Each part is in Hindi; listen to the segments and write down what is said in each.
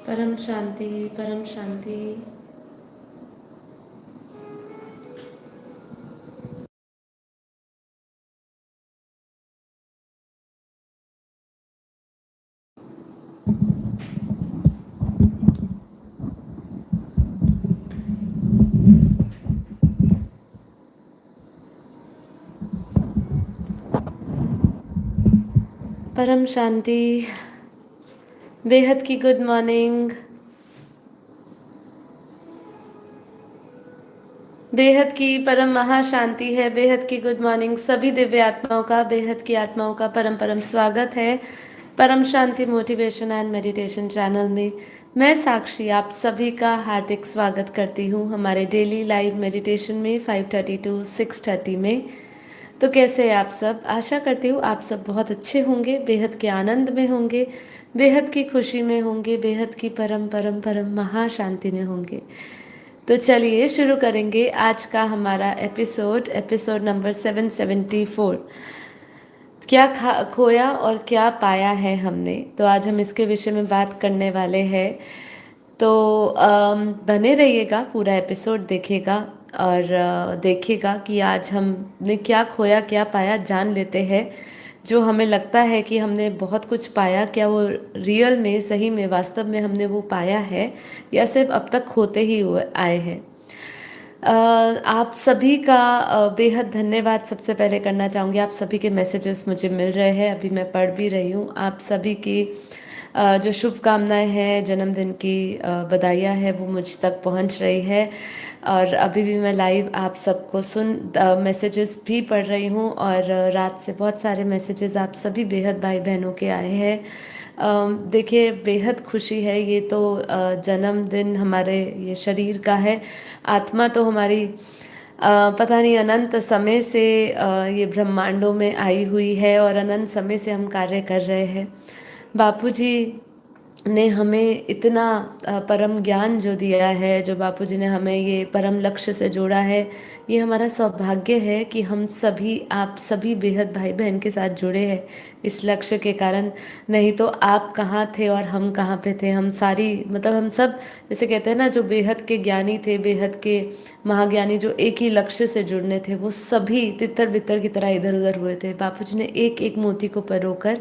परम शांति, परम शांति। परम शांति, बेहद की गुड मॉर्निंग, बेहद की परम महाशांति है। बेहद की गुड मॉर्निंग सभी दिव्य आत्माओं का, बेहद की आत्माओं का परम परम स्वागत है परम शांति मोटिवेशन एंड मेडिटेशन चैनल में। मैं साक्षी आप सभी का हार्दिक स्वागत करती हूँ हमारे डेली लाइव मेडिटेशन में 5:30 to 6:30 में। तो कैसे हैं आप सब? आशा करती हूँ आप सब बहुत अच्छे होंगे, बेहद के आनंद में होंगे, बेहद की खुशी में होंगे, बेहद की परम परम परम महाशांति में होंगे। तो चलिए शुरू करेंगे आज का हमारा एपिसोड नंबर 774। क्या खोया और क्या पाया है हमने। तो आज हम इसके विषय में बात करने वाले हैं। तो बने रहिएगा, पूरा एपिसोड देखिएगा और देखिएगा कि आज हमने क्या खोया क्या पाया, जान लेते हैं। जो हमें लगता है कि हमने बहुत कुछ पाया, क्या वो रियल में, सही में, वास्तव में हमने वो पाया है या सिर्फ अब तक खोते ही हुए आए हैं। आप सभी का बेहद धन्यवाद सबसे पहले करना चाहूँगी। आप सभी के मैसेजेस मुझे मिल रहे हैं, अभी मैं पढ़ भी रही हूँ। आप सभी की जो शुभकामनाएं हैं, जन्मदिन की बधाइयाँ है, वो मुझ तक पहुँच रही है। और अभी भी मैं लाइव आप सबको मैसेजेस भी पढ़ रही हूँ। और रात से बहुत सारे मैसेजेस आप सभी बेहद भाई बहनों के आए हैं। देखिए, बेहद खुशी है। ये तो जन्मदिन हमारे ये शरीर का है, आत्मा तो हमारी पता नहीं अनंत समय से ये ब्रह्मांडों में आई हुई है और अनंत समय से हम कार्य कर रहे हैं। बापूजी ने हमें इतना परम ज्ञान जो दिया है, जो बापूजी ने हमें ये परम लक्ष्य से जोड़ा है, ये हमारा सौभाग्य है कि हम सभी, आप सभी बेहद भाई बहन के साथ जुड़े हैं इस लक्ष्य के कारण। नहीं तो आप कहाँ थे और हम कहाँ पे थे। हम सारी, मतलब हम सब, जैसे कहते हैं ना, जो बेहद के ज्ञानी थे, बेहद के महाज्ञानी, जो एक ही लक्ष्य से जुड़ने थे, वो सभी तितर बितर की तरह इधर उधर हुए थे। बापूजी ने एक एक मोती को परोकर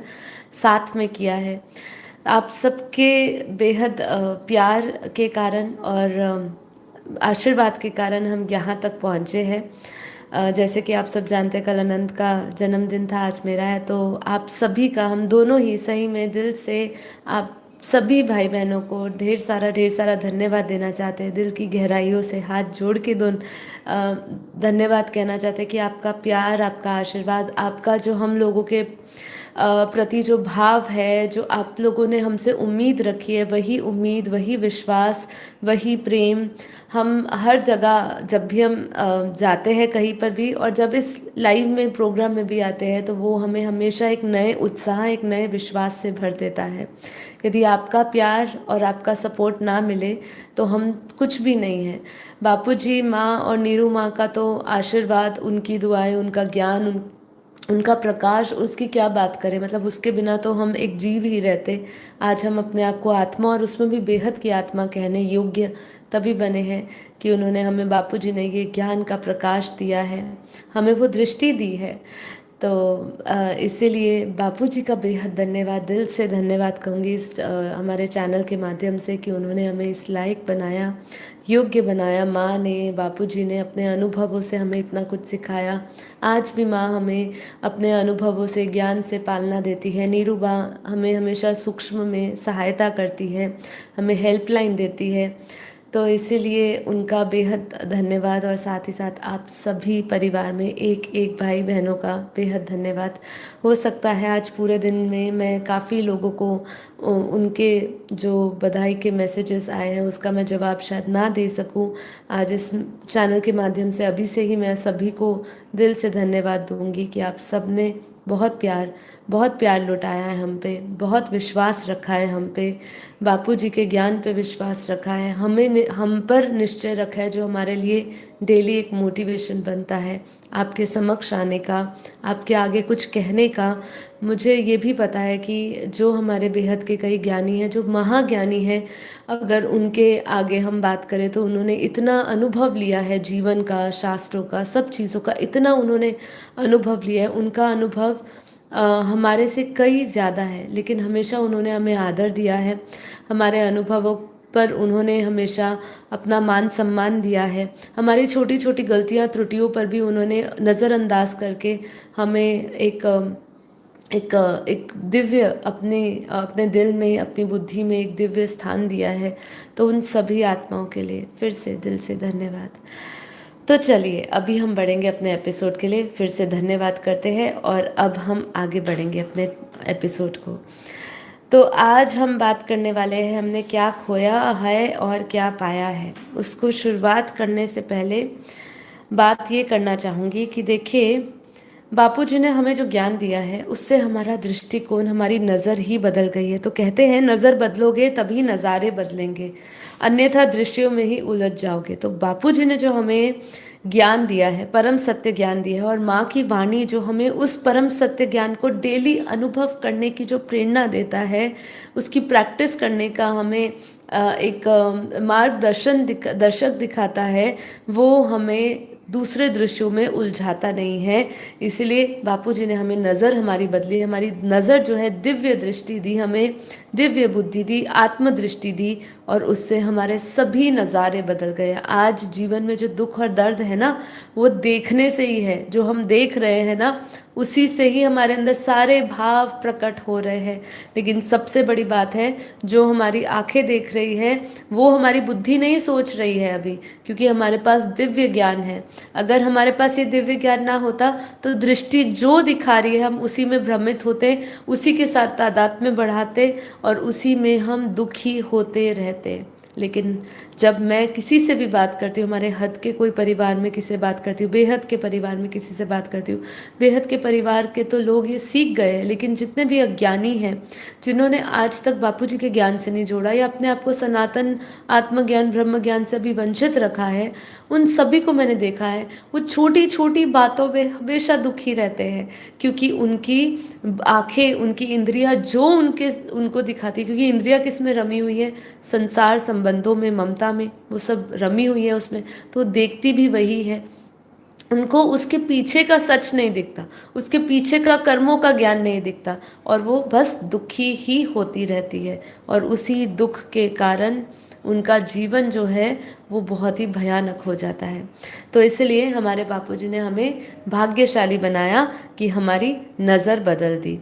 साथ में किया है। आप सबके बेहद प्यार के कारण और आशीर्वाद के कारण हम यहाँ तक पहुँचे हैं। जैसे कि आप सब जानते हैं, कल अनंत का जन्मदिन था, आज मेरा है। तो आप सभी का, हम दोनों ही सही में दिल से आप सभी भाई बहनों को ढेर सारा धन्यवाद देना चाहते हैं। दिल की गहराइयों से हाथ जोड़ के धन्यवाद कहना चाहते हैं कि आपका प्यार, आपका आशीर्वाद, आपका जो हम लोगों के प्रति जो भाव है, जो आप लोगों ने हमसे उम्मीद रखी है, वही उम्मीद, वही विश्वास, वही प्रेम हम हर जगह, जब भी हम जाते हैं कहीं पर भी, और जब इस लाइव में प्रोग्राम में भी आते हैं, तो वो हमें हमेशा एक नए उत्साह, एक नए विश्वास से भर देता है। यदि आपका प्यार और आपका सपोर्ट ना मिले तो हम कुछ भी नहीं है। बापूजी, माँ और नीरू माँ का तो आशीर्वाद, उनकी दुआएं, उनका ज्ञान, उनका प्रकाश, उसकी क्या बात करें। मतलब उसके बिना तो हम एक जीव ही रहते। आज हम अपने आप को आत्मा, और उसमें भी बेहद की आत्मा कहने योग्य तभी बने हैं कि उन्होंने हमें, बापूजी ने ये ज्ञान का प्रकाश दिया है, हमें वो दृष्टि दी है। तो इसीलिए बापूजी का बेहद धन्यवाद, दिल से धन्यवाद कहूँगी इस हमारे चैनल के माध्यम से, कि उन्होंने हमें इस लायक बनाया, योग्य बनाया। माँ ने, बापूजी ने अपने अनुभवों से हमें इतना कुछ सिखाया। आज भी माँ हमें अपने अनुभवों से, ज्ञान से पालना देती है। नीरू माँ हमें हमेशा सूक्ष्म में सहायता करती है, हमें हेल्पलाइन देती है। तो इसीलिए उनका बेहद धन्यवाद, और साथ ही साथ आप सभी परिवार में एक एक भाई बहनों का बेहद धन्यवाद। हो सकता है आज पूरे दिन में मैं काफ़ी लोगों को उनके जो बधाई के मैसेजेस आए हैं उसका मैं जवाब शायद ना दे सकूं। आज इस चैनल के माध्यम से अभी से ही मैं सभी को दिल से धन्यवाद दूंगी कि आप सब ने बहुत प्यार लुटाया है हम पे, बहुत विश्वास रखा है हम पे, बापूजी के ज्ञान पे विश्वास रखा है, हम पर निश्चय रखा है, जो हमारे लिए डेली एक मोटिवेशन बनता है आपके समक्ष आने का, आपके आगे कुछ कहने का। मुझे ये भी पता है कि जो हमारे बेहद के कई ज्ञानी हैं, जो महाज्ञानी हैं, अगर उनके आगे हम बात करें तो उन्होंने इतना अनुभव लिया है जीवन का, शास्त्रों का, सब चीज़ों का इतना उन्होंने अनुभव लिया है। उनका अनुभव हमारे से कई ज़्यादा है, लेकिन हमेशा उन्होंने हमें आदर दिया है। हमारे अनुभवों पर उन्होंने हमेशा अपना मान सम्मान दिया है। हमारी छोटी छोटी गलतियां त्रुटियों पर भी उन्होंने नज़रअंदाज करके हमें एक दिव्य अपने अपने दिल में, अपनी बुद्धि में एक दिव्य स्थान दिया है। तो उन सभी आत्माओं के लिए फिर से दिल से धन्यवाद। तो चलिए अभी हम बढ़ेंगे अपने एपिसोड के लिए, फिर से धन्यवाद करते हैं और अब हम आगे बढ़ेंगे अपने एपिसोड को। तो आज हम बात करने वाले हैं हमने क्या खोया है और क्या पाया है। उसको शुरुआत करने से पहले बात ये करना चाहूँगी कि देखिए, बापूजी ने हमें जो ज्ञान दिया है उससे हमारा दृष्टिकोण, हमारी नज़र ही बदल गई है। तो कहते हैं नज़र बदलोगे तभी नज़ारे बदलेंगे, अन्यथा दृश्यों में ही उलझ जाओगे। तो बापूजी ने जो हमें ज्ञान दिया है, परम सत्य ज्ञान दिया है, और माँ की वाणी जो हमें उस परम सत्य ज्ञान को डेली अनुभव करने की जो प्रेरणा देता है, उसकी प्रैक्टिस करने का हमें एक मार्गदर्शन दर्शक दिखाता है, वो हमें दूसरे दृश्यों में उलझाता नहीं है। इसलिए बापूजी ने हमें नज़र हमारी बदली, हमारी नज़र जो है दिव्य दृष्टि दी, हमें दिव्य बुद्धि दी, आत्मदृष्टि दी, और उससे हमारे सभी नज़ारे बदल गए। आज जीवन में जो दुख और दर्द है ना, वो देखने से ही है। जो हम देख रहे हैं ना, उसी से ही हमारे अंदर सारे भाव प्रकट हो रहे हैं। लेकिन सबसे बड़ी बात है, जो हमारी आंखें देख रही है वो हमारी बुद्धि नहीं सोच रही है अभी, क्योंकि हमारे पास दिव्य ज्ञान है। अगर हमारे पास ये दिव्य ज्ञान ना होता तो दृष्टि जो दिखा रही है हम उसी में भ्रमित होते, उसी के साथ तादात्म्य बढ़ाते और उसी में हम दुखी होते रहते। लेकिन जब मैं किसी से भी बात करती हूँ, हमारे हद के कोई परिवार में किसी से बात करती हूँ, बेहद के परिवार में किसी से बात करती हूँ, बेहद के परिवार के तो लोग ये सीख गए हैं, लेकिन जितने भी अज्ञानी हैं, जिन्होंने आज तक बापूजी के ज्ञान से नहीं जोड़ा या अपने आप को सनातन आत्मज्ञान ब्रह्म ज्ञान से भी वंचित रखा है, उन सभी को मैंने देखा है वो छोटी छोटी बातों में हमेशा दुखी रहते हैं, क्योंकि उनकी आंखें, उनकी इंद्रियां जो उनको दिखाती, क्योंकि इंद्रियां किस में रमी हुई है, संसार संबंधों में, ममता में, वो सब रमी हुई है उसमें, तो देखती भी वही है। उनको उसके पीछे का सच नहीं दिखता, उसके पीछे का कर्मों का ज्ञान नहीं दिखता, और वो बस दुखी ही होती रहती है। और उसी दुख के कारण उनका जीवन जो है वो बहुत ही भयानक हो जाता है। तो इसलिए हमारे बापूजी ने हमें भाग्यशाली बनाया कि हमारी नज़र बदल दी।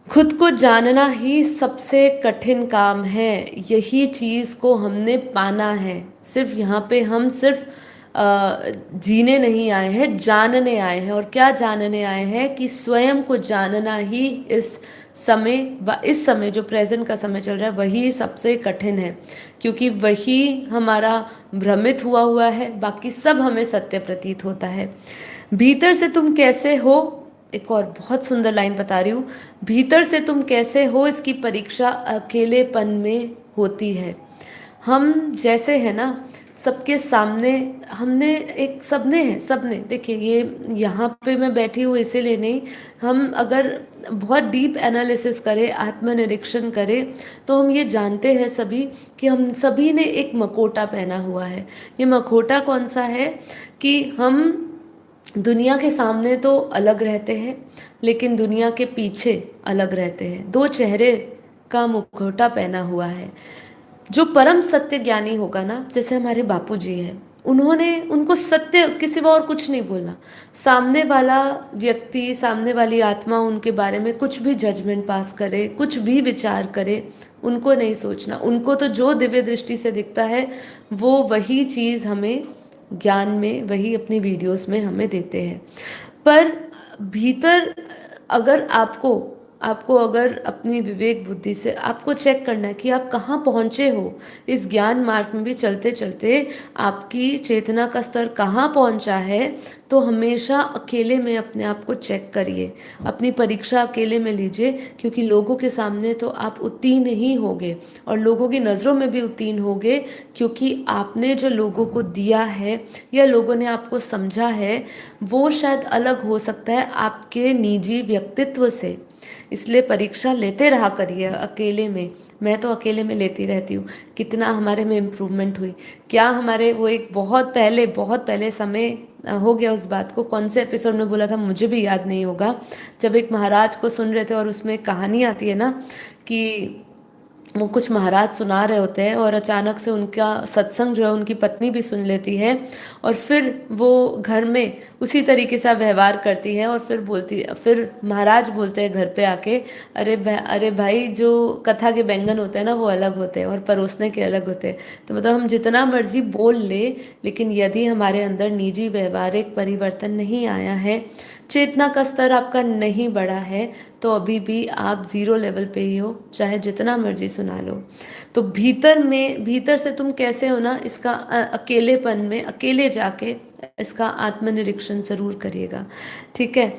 खुद को जानना ही सबसे कठिन काम है, यही चीज़ को हमने पाना है। सिर्फ यहाँ पे हम सिर्फ जीने नहीं आए हैं, जानने आए हैं। और क्या जानने आए हैं कि स्वयं को जानना ही इस समय जो प्रेजेंट का समय चल रहा है वही सबसे कठिन है, क्योंकि वही हमारा भ्रमित हुआ है, बाकी सब हमें सत्य प्रतीत होता है। भीतर से तुम कैसे हो, एक और बहुत सुंदर लाइन बता रही हूँ, भीतर से तुम कैसे हो इसकी परीक्षा अकेलेपन में होती है। हम जैसे है ना, सबके सामने हमने एक सबने देखिए, ये यहाँ पे मैं बैठी हूँ इसीलिए नहीं, हम अगर बहुत डीप एनालिसिस करें, आत्मनिरीक्षण करें, तो हम ये जानते हैं सभी कि हम सभी ने एक मकोटा पहना हुआ है। ये मकोटा कौन सा है कि हम दुनिया के सामने तो अलग रहते हैं, लेकिन दुनिया के पीछे अलग रहते हैं। दो चेहरे का मुखौटा पहना हुआ है। जो परम सत्य ज्ञानी होगा ना, जैसे हमारे बापूजी हैं, उनको सत्य के सिवा और कुछ नहीं बोलना। सामने वाला व्यक्ति, सामने वाली आत्मा उनके बारे में कुछ भी जजमेंट पास करे, कुछ भी विचार करे, उनको नहीं सोचना। उनको तो जो दिव्य दृष्टि से दिखता है वो वही चीज़ हमें ज्ञान में, वही अपनी वीडियोस में हमें देते हैं। पर भीतर अगर आपको आपको अगर अपनी विवेक बुद्धि से आपको चेक करना है कि आप कहाँ पहुँचे हो इस ज्ञान मार्ग में भी चलते चलते, आपकी चेतना का स्तर कहाँ पहुँचा है। तो हमेशा अकेले में अपने आप को चेक करिए, अपनी परीक्षा अकेले में लीजिए, क्योंकि लोगों के सामने तो आप उत्तीर्ण ही होगे और लोगों की नज़रों में भी उत्तीर्ण होगे, क्योंकि आपने जो लोगों को दिया है या लोगों ने आपको समझा है वो शायद अलग हो सकता है आपके निजी व्यक्तित्व से। इसलिए परीक्षा लेते रहा करिए अकेले में। मैं तो अकेले में लेती रहती हूँ, कितना हमारे में इम्प्रूवमेंट हुई, क्या हमारे वो एक बहुत पहले समय हो गया उस बात को, कौन से एपिसोड में बोला था मुझे भी याद नहीं होगा, जब एक महाराज को सुन रहे थे और उसमें एक कहानी आती है ना कि वो कुछ महाराज सुना रहे होते हैं और अचानक से उनका सत्संग जो है उनकी पत्नी भी सुन लेती है और फिर वो घर में उसी तरीके से व्यवहार करती है और फिर महाराज बोलते हैं घर पे आके, अरे भाई, जो कथा के व्यंजन होते हैं ना वो अलग होते हैं और परोसने के अलग होते हैं। तो मतलब हम जितना मर्जी बोल ले, लेकिन यदि हमारे अंदर निजी व्यवहारिक परिवर्तन नहीं आया है, चेतना का स्तर आपका नहीं बढ़ा है, तो अभी भी आप जीरो लेवल पे ही हो, चाहे जितना मर्जी सुना लो। तो भीतर से तुम कैसे हो ना, इसका अकेलेपन में अकेले जाके इसका आत्मनिरीक्षण जरूर करिएगा। ठीक है।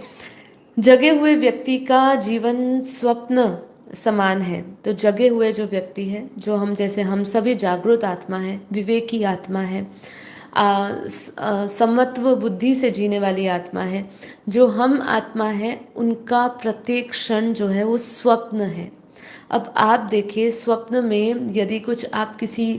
जगे हुए व्यक्ति का जीवन स्वप्न समान है। तो जगे हुए जो व्यक्ति है, जो हम जैसे हम सभी जागृत आत्मा है, विवेकी आत्मा है, समत्व बुद्धि से जीने वाली आत्मा है, जो हम आत्मा है, उनका प्रत्येक क्षण जो है वो स्वप्न है। अब आप देखिए, स्वप्न में यदि कुछ आप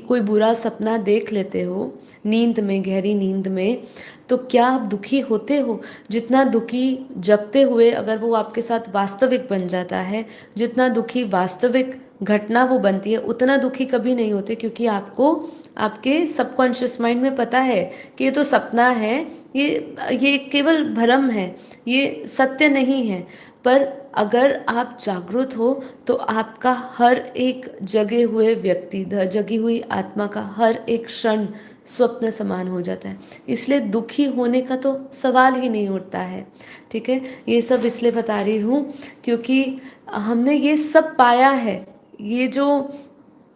कोई बुरा सपना देख लेते हो नींद में, गहरी नींद में, तो क्या आप दुखी होते हो? जितना दुखी जगते हुए अगर वो आपके साथ वास्तविक बन जाता है, जितना दुखी वास्तविक घटना वो बनती है, उतना दुखी कभी नहीं होते, क्योंकि आपको आपके सबकॉन्शियस माइंड में पता है कि ये तो सपना है, ये केवल भ्रम है, ये सत्य नहीं है। पर अगर आप जागृत हो तो आपका हर एक जगे हुए व्यक्ति, जगी हुई आत्मा का हर एक क्षण स्वप्न समान हो जाता है। इसलिए दुखी होने का तो सवाल ही नहीं उठता है। ठीक है। ये सब इसलिए बता रही हूँ क्योंकि हमने ये सब पाया है। ये जो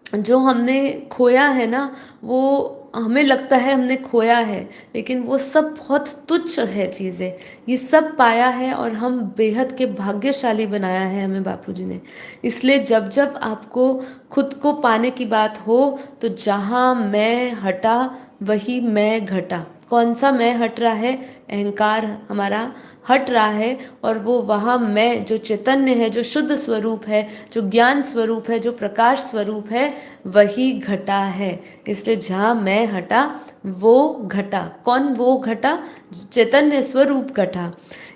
जो हमने खोया है ना, वो हमें लगता है हमने खोया है, लेकिन वो सब बहुत तुच्छ है चीज़ें। ये सब पाया है और हम बेहद के भाग्यशाली बनाया है हमें बापूजी ने। इसलिए जब जब आपको खुद को पाने की बात हो, तो जहाँ मैं हटा वही मैं घटा। कौन सा मैं हट रहा है? अहंकार हमारा हट रहा है, और वो वहाँ मैं जो चैतन्य है, जो शुद्ध स्वरूप है, जो ज्ञान स्वरूप है, जो प्रकाश स्वरूप है, वही घटा है। इसलिए जहाँ मैं हटा वो घटा। कौन वो घटा? चैतन्य स्वरूप घटा।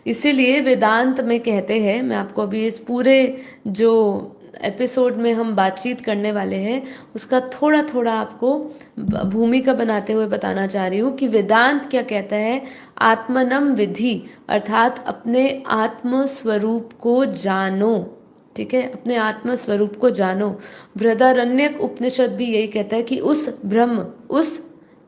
इसीलिए वेदांत में कहते हैं, मैं आपको अभी इस पूरे जो एपिसोड में हम बातचीत करने वाले हैं उसका थोड़ा थोड़ा आपको भूमिका बनाते हुए बताना चाह रही हूँ कि वेदांत क्या कहता है। आत्मनम विधि, अर्थात अपने आत्म स्वरूप को जानो। ठीक है, अपने आत्म स्वरूप को जानो। बृहदारण्यक उपनिषद भी यही कहता है कि उस ब्रह्म,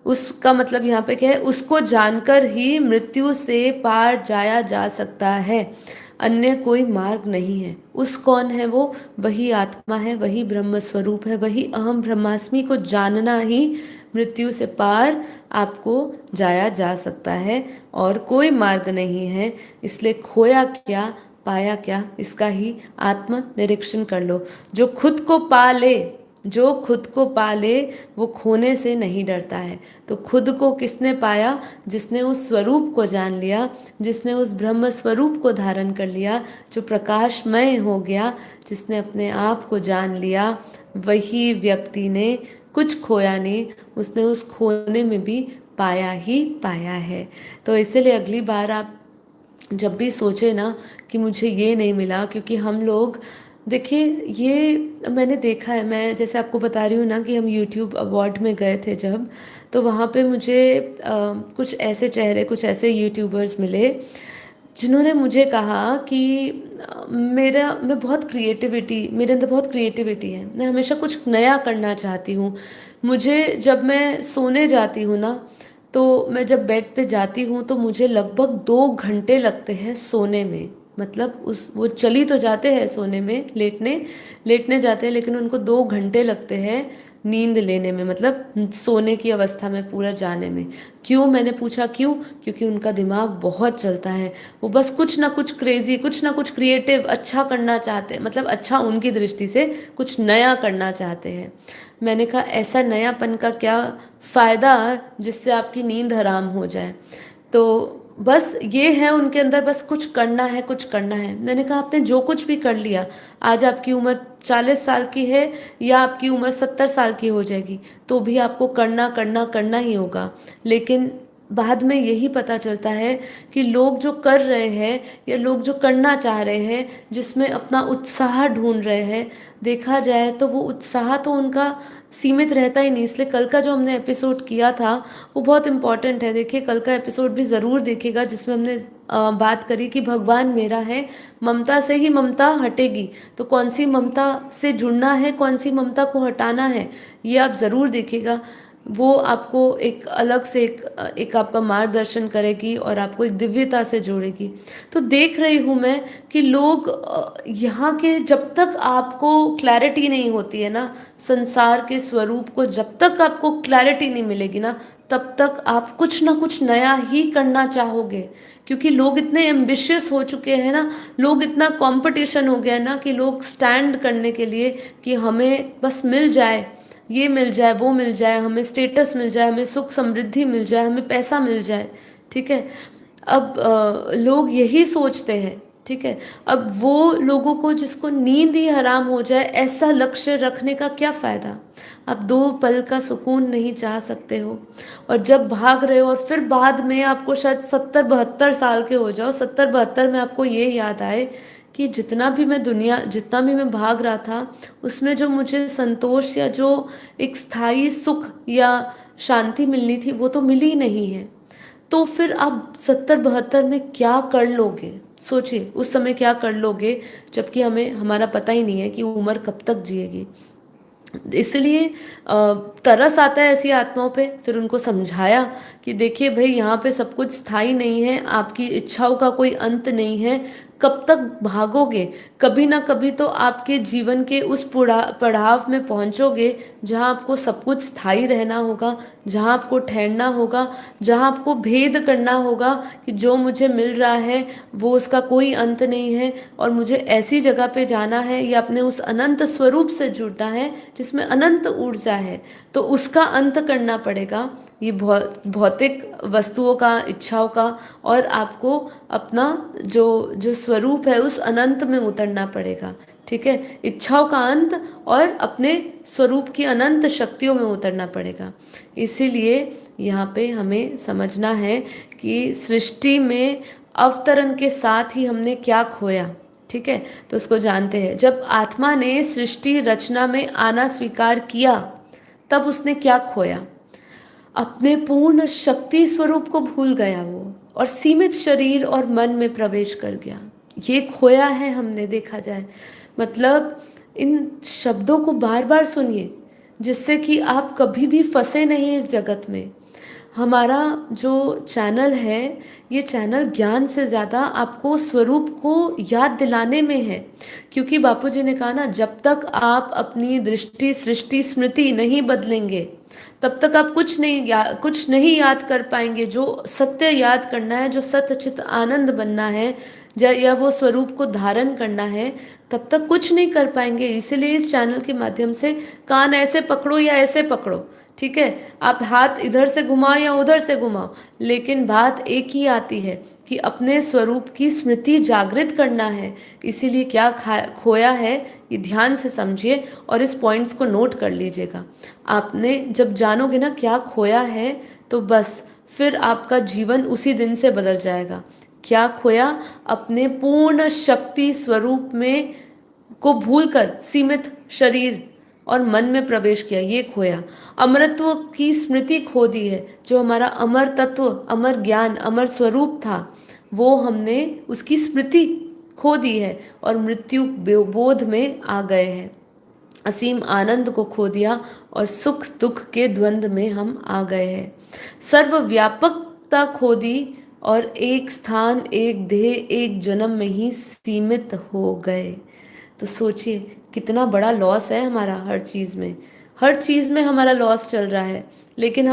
उसका मतलब यहाँ पे क्या है? उसको जानकर ही मृत्यु से पार जाया जा सकता है, अन्य कोई मार्ग नहीं है। उस कौन है वो? वही आत्मा है, वही ब्रह्म स्वरूप है, वही अहम ब्रह्मास्मि को जानना ही मृत्यु से पार आपको जाया जा सकता है, और कोई मार्ग नहीं है। इसलिए खोया क्या, पाया क्या, इसका ही आत्म निरीक्षण कर लो। जो खुद को पा ले, जो खुद को पा ले, वो खोने से नहीं डरता है। तो खुद को किसने पाया? जिसने उस स्वरूप को जान लिया, जिसने उस ब्रह्म स्वरूप को धारण कर लिया, जो प्रकाशमय हो गया, जिसने अपने आप को जान लिया, वही व्यक्ति ने कुछ खोया नहीं, उसने उस खोने में भी पाया ही पाया है। तो इसलिए अगली बार आप जब भी सोचे ना कि मुझे ये नहीं मिला, क्योंकि हम लोग, देखिए, ये मैंने देखा है, मैं जैसे आपको बता रही हूँ ना कि हम यूट्यूब अवार्ड में गए थे जब, तो वहाँ पे मुझे कुछ ऐसे चेहरे, कुछ ऐसे यूट्यूबर्स मिले जिन्होंने मुझे कहा कि मैं बहुत क्रिएटिविटी, मेरे अंदर बहुत क्रिएटिविटी है, मैं हमेशा कुछ नया करना चाहती हूँ। मुझे जब मैं सोने जाती हूँ ना, तो मैं जब बेड पे जाती हूँ तो मुझे लगभग 2 घंटे लगते हैं सोने में। मतलब उस वो चली तो जाते हैं सोने में, लेटने लेटने जाते हैं, लेकिन उनको 2 घंटे लगते हैं नींद लेने में, मतलब सोने की अवस्था में पूरा जाने में। क्यों, मैंने पूछा क्यों? क्योंकि उनका दिमाग बहुत चलता है। वो बस कुछ ना कुछ क्रेजी, कुछ ना कुछ क्रिएटिव अच्छा करना चाहते हैं, मतलब अच्छा उनकी दृष्टि से कुछ नया करना चाहते हैं। मैंने कहा ऐसा नयापन का क्या फ़ायदा जिससे आपकी नींद हराम हो जाए? तो बस ये है उनके अंदर, बस कुछ करना है, कुछ करना है। मैंने कहा आपने जो कुछ भी कर लिया, आज आपकी उम्र 40 साल की है या आपकी उम्र 70 साल की हो जाएगी, तो भी आपको करना करना करना ही होगा। लेकिन बाद में यही पता चलता है कि लोग जो कर रहे हैं या लोग जो करना चाह रहे हैं, जिसमें अपना उत्साह ढूंढ रहे हैं, देखा जाए तो वो उत्साह तो उनका सीमित रहता ही नहीं। इसलिए कल का जो हमने एपिसोड किया था वो बहुत इम्पॉर्टेंट है। देखिए कल का एपिसोड भी ज़रूर देखिएगा, जिसमें हमने बात करी कि भगवान मेरा है, ममता से ही ममता हटेगी। तो कौन सी ममता से जुड़ना है, कौन सी ममता को हटाना है, ये आप ज़रूर देखिएगा। वो आपको एक अलग से एक आपका मार्गदर्शन करेगी और आपको एक दिव्यता से जोड़ेगी। तो देख रही हूँ मैं कि लोग यहाँ के, जब तक आपको क्लैरिटी नहीं होती है ना संसार के स्वरूप को, जब तक आपको क्लैरिटी नहीं मिलेगी ना, तब तक आप कुछ ना कुछ नया ही करना चाहोगे। क्योंकि लोग इतने एम्बिशियस हो चुके हैं ना, लोग इतना कंपटीशन हो गया है ना, कि लोग स्टैंड करने के लिए कि हमें बस मिल जाए, ये मिल जाए, वो मिल जाए, हमें स्टेटस मिल जाए, हमें सुख समृद्धि मिल जाए, हमें पैसा मिल जाए। ठीक है, अब लोग यही सोचते हैं। ठीक है, अब वो लोगों को जिसको नींद ही हराम हो जाए, ऐसा लक्ष्य रखने का क्या फ़ायदा? आप 2 पल का सुकून नहीं चाह सकते हो, और जब भाग रहे हो और फिर बाद में आपको शायद 70-72 साल के हो जाओ, 70-72 में आपको ये याद आए कि जितना भी मैं भाग रहा था, उसमें जो मुझे संतोष या जो एक स्थायी सुख या शांति मिलनी थी, वो तो मिली ही नहीं है। तो फिर आप 70-72 में क्या कर लोगे? सोचिए उस समय क्या कर लोगे, जबकि हमें हमारा पता ही नहीं है कि उम्र कब तक जिएगी। इसलिए तरस आता है ऐसी आत्माओं पे। फिर उनको समझाया कि देखिए भाई, यहाँ पे सब कुछ स्थायी नहीं है, आपकी इच्छाओं का कोई अंत नहीं है। कब तक भागोगे? कभी ना कभी तो आपके जीवन के उस पड़ाव में पहुँचोगे जहाँ आपको सब कुछ स्थायी रहना होगा, जहाँ आपको ठहरना होगा, जहाँ आपको भेद करना होगा कि जो मुझे मिल रहा है वो उसका कोई अंत नहीं है, और मुझे ऐसी जगह पे जाना है या अपने उस अनंत स्वरूप से जुड़ना है जिसमें अनंत ऊर्जा है। तो उसका अंत करना पड़ेगा, ये भौतिक वस्तुओं का, इच्छाओं का, और आपको अपना जो जो स्वरूप है उस अनंत में उतरना पड़ेगा। ठीक है, इच्छाओं का अंत और अपने स्वरूप की अनंत शक्तियों में उतरना पड़ेगा। इसीलिए यहाँ पे हमें समझना है कि सृष्टि में अवतरण के साथ ही हमने क्या खोया। ठीक है, तो उसको जानते हैं। जब आत्मा ने सृष्टि रचना में आना स्वीकार किया, तब उसने क्या खोया? अपने पूर्ण शक्ति स्वरूप को भूल गया वो, और सीमित शरीर और मन में प्रवेश कर गया। ये खोया है हमने, देखा जाए। मतलब इन शब्दों को बार बार सुनिए, जिससे कि आप कभी भी फंसे नहीं इस जगत में। हमारा जो चैनल है, ये चैनल ज्ञान से ज़्यादा आपको स्वरूप को याद दिलाने में है। क्योंकि बापूजी ने कहा ना, जब तक आप अपनी दृष्टि सृष्टि स्मृति नहीं बदलेंगे, तब तक आप कुछ नहीं याद कर पाएंगे। जो सत्य याद करना है, जो सत्य चित आनंद बनना है, या वो स्वरूप को धारण करना है, तब तक कुछ नहीं कर पाएंगे। इसीलिए इस चैनल के माध्यम से कान ऐसे पकड़ो या ऐसे पकड़ो, ठीक है, आप हाथ इधर से घुमाओ या उधर से घुमाओ, लेकिन बात एक ही आती है कि अपने स्वरूप की स्मृति जागृत करना है। इसीलिए क्या खोया है, ये ध्यान से समझिए और इस पॉइंट्स को नोट कर लीजिएगा। आपने जब जानोगे ना क्या खोया है, तो बस फिर आपका जीवन उसी दिन से बदल जाएगा। क्या खोया? अपने पूर्ण शक्ति स्वरूप में को भूलकर सीमित शरीर और मन में प्रवेश किया, ये खोया। अमरत्व की स्मृति खो दी है। जो हमारा अमर तत्व, अमर ज्ञान, अमर स्वरूप था, वो हमने उसकी स्मृति खो दी है और मृत्यु बोध में आ गए हैं। असीम आनंद को खो दिया और सुख दुख के द्वंद्व में हम आ गए हैं। सर्वव्यापकता खो दी और एक स्थान, एक देह, एक जन्म में ही सीमित हो गए। तो सोचिए कितना बड़ा लॉस है हमारा, हर चीज़ में, हर चीज़ में हमारा लॉस चल रहा है। लेकिन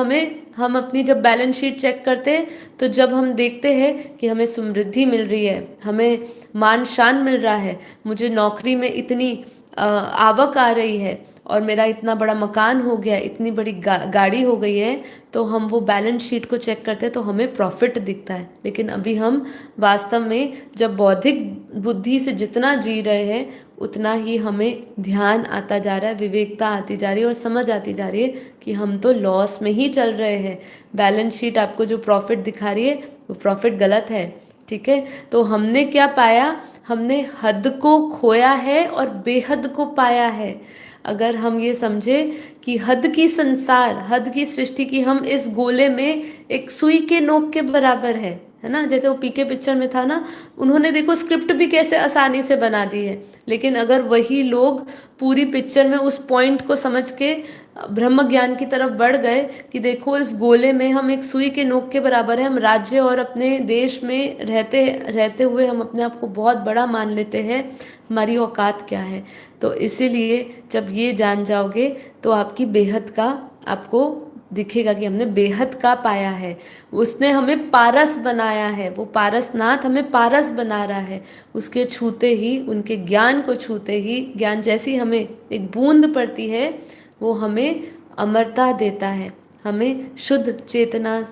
हम अपनी जब बैलेंस शीट चेक करते हैं, तो जब हम देखते हैं कि हमें समृद्धि मिल रही है, हमें मान शान मिल रहा है, मुझे नौकरी में इतनी आवक आ रही है, और मेरा इतना बड़ा मकान हो गया, इतनी बड़ी गाड़ी हो गई है, तो हम वो बैलेंस शीट को चेक करते हैं तो हमें प्रॉफिट दिखता है। लेकिन अभी हम वास्तव में जब बौद्धिक बुद्धि से जितना जी रहे हैं, उतना ही हमें ध्यान आता जा रहा है, विवेकता आती जा रही है, और समझ आती जा रही है कि हम तो लॉस में ही चल रहे हैं। बैलेंस शीट आपको जो प्रॉफिट दिखा रही है, वो प्रॉफिट गलत है। ठीक है, तो हमने क्या पाया? हमने हद को खोया है और बेहद को पाया है। अगर हम ये समझे कि हद की संसार, हद की सृष्टि की हम इस गोले में एक सुई के नोक के बराबर है ना। जैसे वो पीके पिक्चर में था ना, उन्होंने देखो स्क्रिप्ट भी कैसे आसानी से बना दी है। लेकिन अगर वही लोग पूरी पिक्चर में उस पॉइंट को समझ के ब्रह्म ज्ञान की तरफ बढ़ गए कि देखो इस गोले में हम एक सुई के नोक के बराबर है, हम राज्य और अपने देश में रहते रहते हुए हम अपने आप को बहुत बड़ा मान लेते हैं, हमारी औकात क्या है। तो इसीलिए जब ये जान जाओगे तो आपकी बेहद का आपको दिखेगा कि हमने बेहद का पाया है। उसने हमें पारस बनाया है, वो पारसनाथ हमें पारस बना रहा है। उसके छूते ही, उनके ज्ञान को छूते ही, ज्ञान जैसी हमें एक बूंद पड़ती है, वो हमें अमरता देता है, हमें शुद्ध चेतना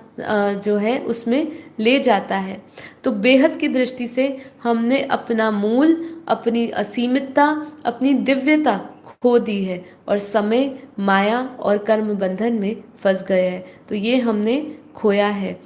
जो है उसमें ले जाता है। तो बेहद की दृष्टि से हमने अपना मूल, अपनी असीमितता, अपनी दिव्यता खो दी है, और समय, माया और कर्म बंधन में फंस गए हैं। तो ये हमने खोया है।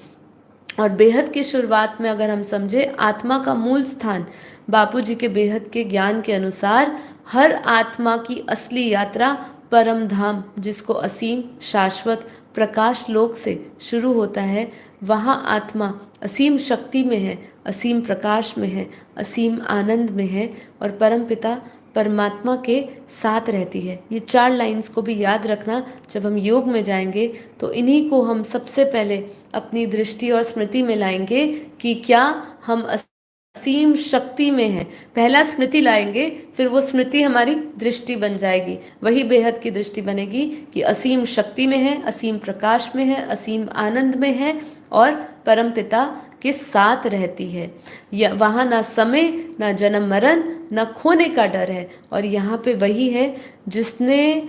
और बेहद की शुरुआत में अगर हम समझे, आत्मा का मूल स्थान बापूजी के बेहद के ज्ञान के अनुसार, हर आत्मा की असली यात्रा परम धाम, जिसको असीम शाश्वत प्रकाश लोक से शुरू होता है, वहाँ आत्मा असीम शक्ति में है, असीम प्रकाश में है, असीम आनंद में है, और परम पिता परमात्मा के साथ रहती है। ये 4 लाइंस को भी याद रखना। जब हम योग में जाएंगे तो इन्हीं को हम सबसे पहले अपनी दृष्टि और स्मृति में लाएंगे कि क्या हम असीम शक्ति में हैं। पहला स्मृति लाएंगे, फिर वो स्मृति हमारी दृष्टि बन जाएगी, वही बेहद की दृष्टि बनेगी कि असीम शक्ति में है, असीम प्रकाश में है, असीम आनंद में है, और परम पिता के साथ रहती है। या वहाँ ना समय, ना जन्म मरण, ना खोने का डर है। और यहाँ पे वही है जिसने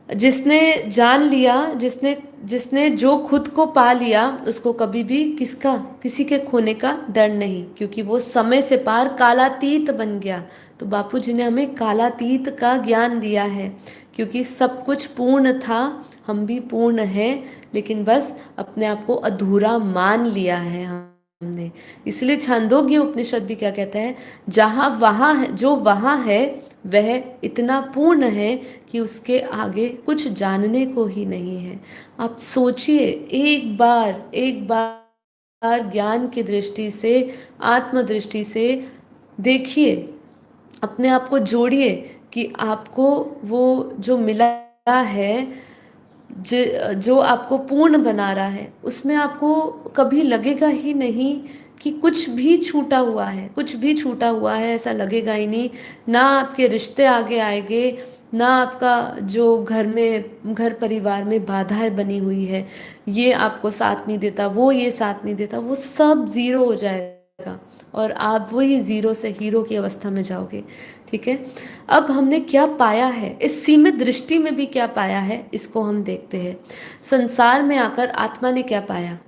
जिसने जान लिया, जिसने जिसने जो खुद को पा लिया, उसको कभी भी किसी के खोने का डर नहीं, क्योंकि वो समय से पार कालातीत बन गया। तो बापूजी ने हमें कालातीत का ज्ञान दिया है, क्योंकि सब कुछ पूर्ण था, हम भी पूर्ण हैं, लेकिन बस अपने आप को अधूरा मान लिया है हमने। इसलिए छांदोग्य उपनिषद भी क्या कहता है, जहाँ वहाँ है, जो वहाँ है वह इतना पूर्ण है कि उसके आगे कुछ जानने को ही नहीं है। आप सोचिए, एक बार ज्ञान की दृष्टि से, आत्मदृष्टि से देखिए, अपने आप को जोड़िए कि आपको वो जो मिला है, जो आपको पूर्ण बना रहा है, उसमें आपको कभी लगेगा ही नहीं कि कुछ भी छूटा हुआ है, कुछ भी छूटा हुआ है, ऐसा लगेगा ही नहीं। ना आपके रिश्ते आगे आएंगे, ना आपका जो घर परिवार में बाधाएं बनी हुई है, ये आपको साथ नहीं देता, वो ये साथ नहीं देता, वो सब जीरो हो जाएगा, और आप वही जीरो से हीरो की अवस्था में जाओगे। ठीक है, अब हमने क्या पाया है, इस सीमित दृष्टि में भी क्या पाया है, इसको हम देखते हैं। संसार में आकर आत्मा ने क्या पाया?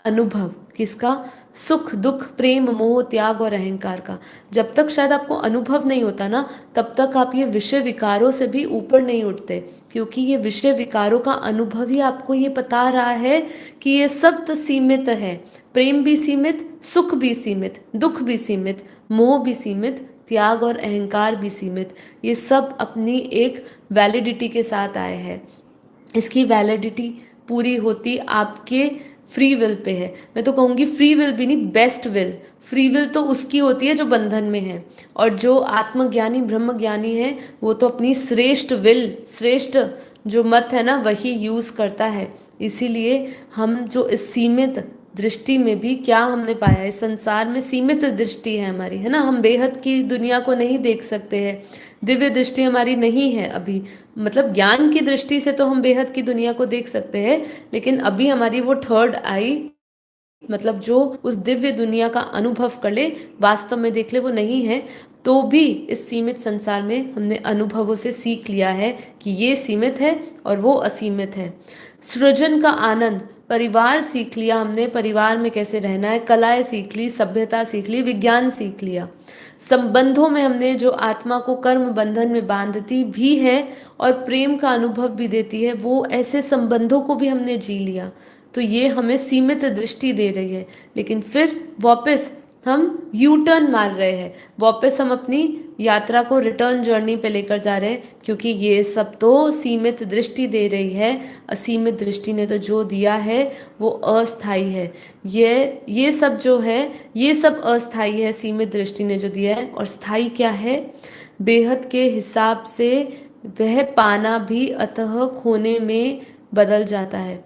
अनुभव किसका? सुख, दुख, प्रेम, मोह, त्याग और अहंकार का। जब तक शायद आपको अनुभव नहीं होता ना, तब तक आप ये विषय विकारों से भी ऊपर नहीं उठते, क्योंकि ये विषय विकारों का अनुभव ही आपको ये बता रहा है कि ये सब तो सीमित है। प्रेम भी सीमित, सुख भी सीमित, दुख भी सीमित, मोह भी सीमित, त्याग और अहंकार भी सीमित। ये सब अपनी एक वैलिडिटी के साथ आए हैं। इसकी वैलिडिटी पूरी होती आपके फ्री विल पे है। मैं तो कहूँगी फ्री विल भी नहीं, बेस्ट विल। फ्री विल तो उसकी होती है जो बंधन में है, और जो आत्मज्ञानी ब्रह्म ज्ञानी है, वो तो अपनी श्रेष्ठ विल, श्रेष्ठ जो मत है ना, वही यूज़ करता है। इसीलिए हम जो इस सीमित दृष्टि में भी क्या हमने पाया, इस संसार में सीमित दृष्टि है हमारी, है ना। हम बेहद की दुनिया को नहीं देख सकते हैं, दिव्य दृष्टि हमारी नहीं है अभी। मतलब ज्ञान की दृष्टि से तो हम बेहद की दुनिया को देख सकते हैं, लेकिन अभी हमारी वो थर्ड आई, मतलब जो उस दिव्य दुनिया का अनुभव कर ले, वास्तव में देख ले, वो नहीं है। तो भी इस सीमित संसार में हमने अनुभवों से सीख लिया है कि ये सीमित है और वो असीमित है। सृजन का आनंद, परिवार सीख लिया हमने, परिवार में कैसे रहना है, कलाएं सीख ली, सभ्यता सीख ली, विज्ञान सीख लिया। संबंधों में हमने जो आत्मा को कर्म बंधन में बांधती भी है और प्रेम का अनुभव भी देती है, वो ऐसे संबंधों को भी हमने जी लिया। तो ये हमें सीमित दृष्टि दे रही है, लेकिन फिर वापस हम यू टर्न मार रहे हैं, वापस हम अपनी यात्रा को रिटर्न जर्नी पे लेकर जा रहे हैं, क्योंकि ये सब तो सीमित दृष्टि दे रही है। असीमित दृष्टि ने तो जो दिया है वो अस्थाई है। ये सब जो है, ये सब अस्थाई है, सीमित दृष्टि ने जो दिया है। और स्थाई क्या है? बेहद के हिसाब से वह पाना भी अतः खोने में बदल जाता है।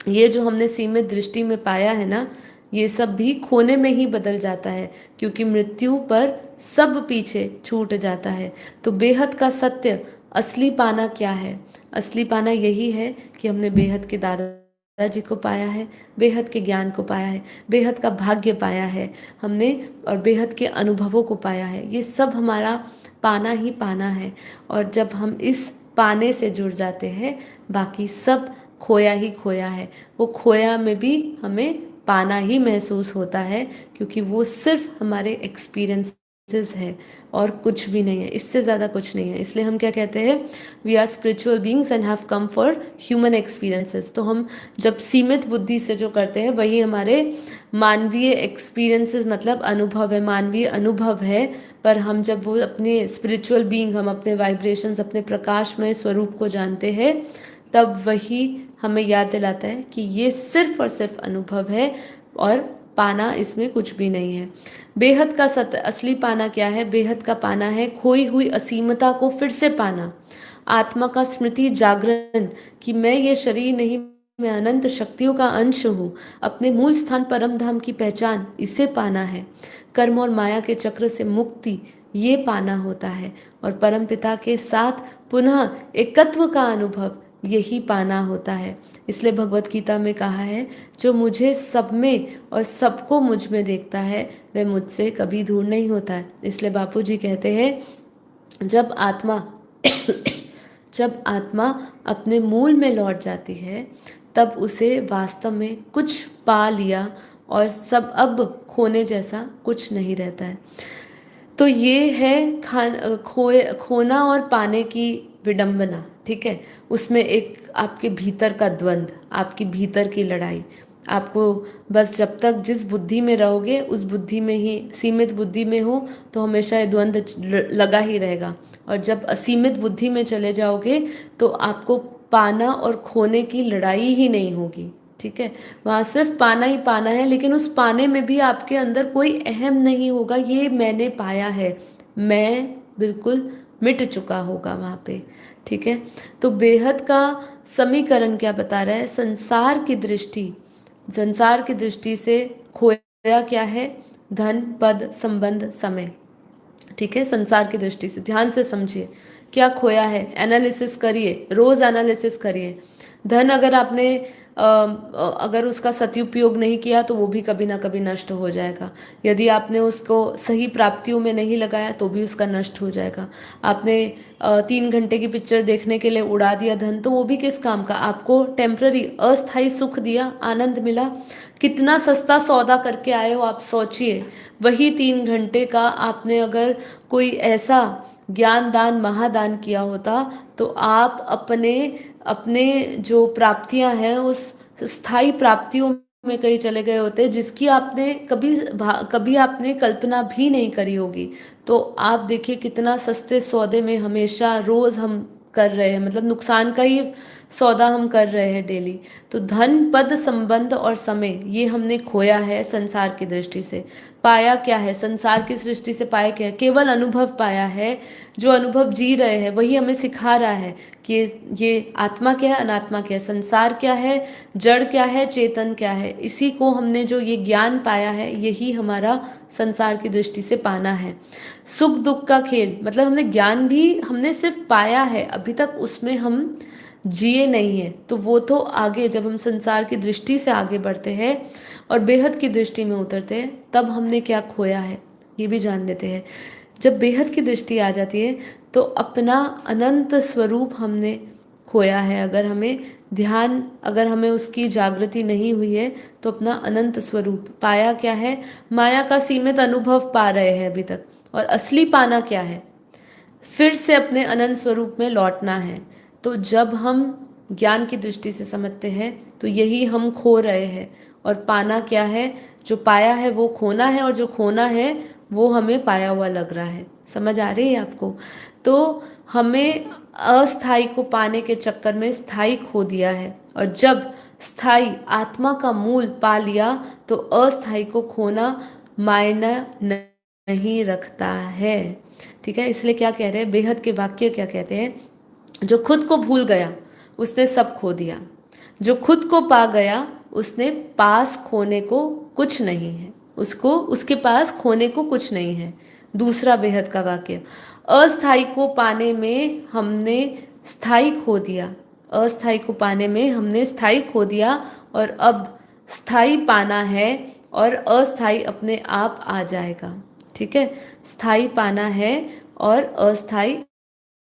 ये जो हमने सीमित दृष्टि में पाया है ना, ये सब भी खोने में ही बदल जाता है, क्योंकि मृत्यु पर सब पीछे छूट जाता है। तो बेहद का सत्य, असली पाना क्या है? असली पाना यही है कि हमने बेहद के दादाजी को पाया है, बेहद के ज्ञान को पाया है, बेहद का भाग्य पाया है हमने, और बेहद के अनुभवों को पाया है। ये सब हमारा पाना ही पाना है। और जब हम इस पाने से जुड़ जाते हैं, बाकी सब खोया ही खोया है। वो खोया में भी हमें पाना ही महसूस होता है, क्योंकि वो सिर्फ हमारे एक्सपीरियंसेस है और कुछ भी नहीं है, इससे ज़्यादा कुछ नहीं है। इसलिए हम क्या कहते हैं, we are spiritual beings and have come for human experiences. तो हम जब सीमित बुद्धि से जो करते हैं, वही हमारे मानवीय एक्सपीरियंसेस, मतलब अनुभव है, मानवीय अनुभव है। पर हम जब वो अपने स्पिरिचुअल बींग, हम अपने वाइब्रेशंस, अपने प्रकाशमय स्वरूप को जानते हैं, तब वही हमें याद दिलाता है कि ये सिर्फ और सिर्फ अनुभव है और पाना इसमें कुछ भी नहीं है। बेहद का सत्य, असली पाना क्या है? बेहद का पाना है खोई हुई असीमता को फिर से पाना, आत्मा का स्मृति जागरण कि मैं ये शरीर नहीं, मैं अनंत शक्तियों का अंश हूँ, अपने मूल स्थान परम धाम की पहचान, इसे पाना है। कर्म और माया के चक्र से मुक्ति, ये पाना होता है। और परम पिता के साथ पुनः एकत्व का अनुभव, यही पाना होता है। इसलिए भगवत गीता में कहा है, जो मुझे सब में और सबको मुझ में देखता है, वह मुझसे कभी दूर नहीं होता है। इसलिए बापू जी कहते हैं, जब आत्मा जब आत्मा अपने मूल में लौट जाती है, तब उसे वास्तव में कुछ पा लिया और सब अब खोने जैसा कुछ नहीं रहता है। तो ये है खोना और पाने की विडंबना, ठीक है। उसमें एक आपके भीतर का द्वंद्व, आपकी भीतर की लड़ाई। आपको बस जब तक जिस बुद्धि में रहोगे, उस बुद्धि में ही, सीमित बुद्धि में हो तो हमेशा ये द्वंद्व लगा ही रहेगा। और जब असीमित बुद्धि में चले जाओगे तो आपको पाना और खोने की लड़ाई ही नहीं होगी, ठीक है। वहाँ सिर्फ पाना ही पाना है, लेकिन उस पाने में भी आपके अंदर कोई अहम नहीं होगा, ये मैंने पाया है, मैं बिल्कुल मिट चुका होगा वहाँ पे, ठीक है। तो बेहद का समीकरण क्या बता रहा है? संसार की दृष्टि, संसार की दृष्टि से खोया क्या है? धन, पद, संबंध, समय, ठीक है। संसार की दृष्टि से ध्यान से समझिए क्या खोया है, एनालिसिस करिए, रोज एनालिसिस करिए। धन अगर आपने अगर उसका सदुपयोग नहीं किया तो वो भी कभी ना कभी नष्ट हो जाएगा। यदि आपने उसको सही प्राप्तियों में नहीं लगाया तो भी उसका नष्ट हो जाएगा। आपने 3 घंटे की पिक्चर देखने के लिए उड़ा दिया धन, तो वो भी किस काम का? आपको टेम्पररी अस्थायी सुख दिया, आनंद मिला। कितना सस्ता सौदा करके आए हो आप, सोचिए। वही 3 घंटे का आपने अगर कोई ऐसा ज्ञान दान, महादान किया होता, तो आप अपने अपने जो प्राप्तियां हैं उस स्थायी प्राप्तियों में कहीं चले गए होते, जिसकी आपने कभी आपने कल्पना भी नहीं करी होगी। तो आप देखिए कितना सस्ते सौदे में हमेशा रोज हम कर रहे हैं, मतलब नुकसान का ही सौदा हम कर रहे हैं डेली। तो धन, पद, संबंध और समय, ये हमने खोया है संसार की दृष्टि से। पाया क्या है, संसार की सृष्टि से पाया क्या है, केवल अनुभव पाया है। जो अनुभव जी रहे हैं वही हमें सिखा रहा है कि ये आत्मा क्या है, अनात्मा क्या है, संसार क्या है, जड़ क्या है, चेतन क्या है। इसी को हमने जो ये ज्ञान पाया है यही हमारा संसार की दृष्टि से पाना है। सुख दुख का खेल मतलब हमने ज्ञान भी हमने सिर्फ पाया है, अभी तक उसमें हम जिए नहीं है। तो वो तो आगे जब हम संसार की दृष्टि से आगे बढ़ते हैं और बेहद की दृष्टि में उतरते हैं तब हमने क्या खोया है ये भी जान लेते हैं। जब बेहद की दृष्टि आ जाती है तो अपना अनंत स्वरूप हमने खोया है। अगर हमें उसकी जागृति नहीं हुई है तो अपना अनंत स्वरूप पाया क्या है, माया का सीमित अनुभव पा रहे हैं अभी तक। और असली पाना क्या है, फिर से अपने अनंत स्वरूप में लौटना है। तो जब हम ज्ञान की दृष्टि से समझते हैं तो यही हम खो रहे हैं। और पाना क्या है, जो पाया है वो खोना है, और जो खोना है वो हमें पाया हुआ लग रहा है। समझ आ रही है आपको? तो हमें अस्थाई को पाने के चक्कर में स्थाई खो दिया है, और जब स्थाई आत्मा का मूल पा लिया तो अस्थाई को खोना मायना नहीं रखता है। ठीक है, इसलिए क्या कह रहे हैं, बेहद के वाक्य क्या कहते हैं, जो खुद को भूल गया उसने सब खो दिया, जो खुद को पा गया उसने पास खोने को कुछ नहीं है, उसको उसके पास खोने को कुछ नहीं है। दूसरा बेहद का वाक्य, अस्थाई को पाने में हमने स्थाई खो दिया, अस्थाई को पाने में हमने स्थाई खो दिया, और अब स्थाई पाना है और अस्थाई अपने आप आ जाएगा। ठीक है, स्थाई पाना है और अस्थाई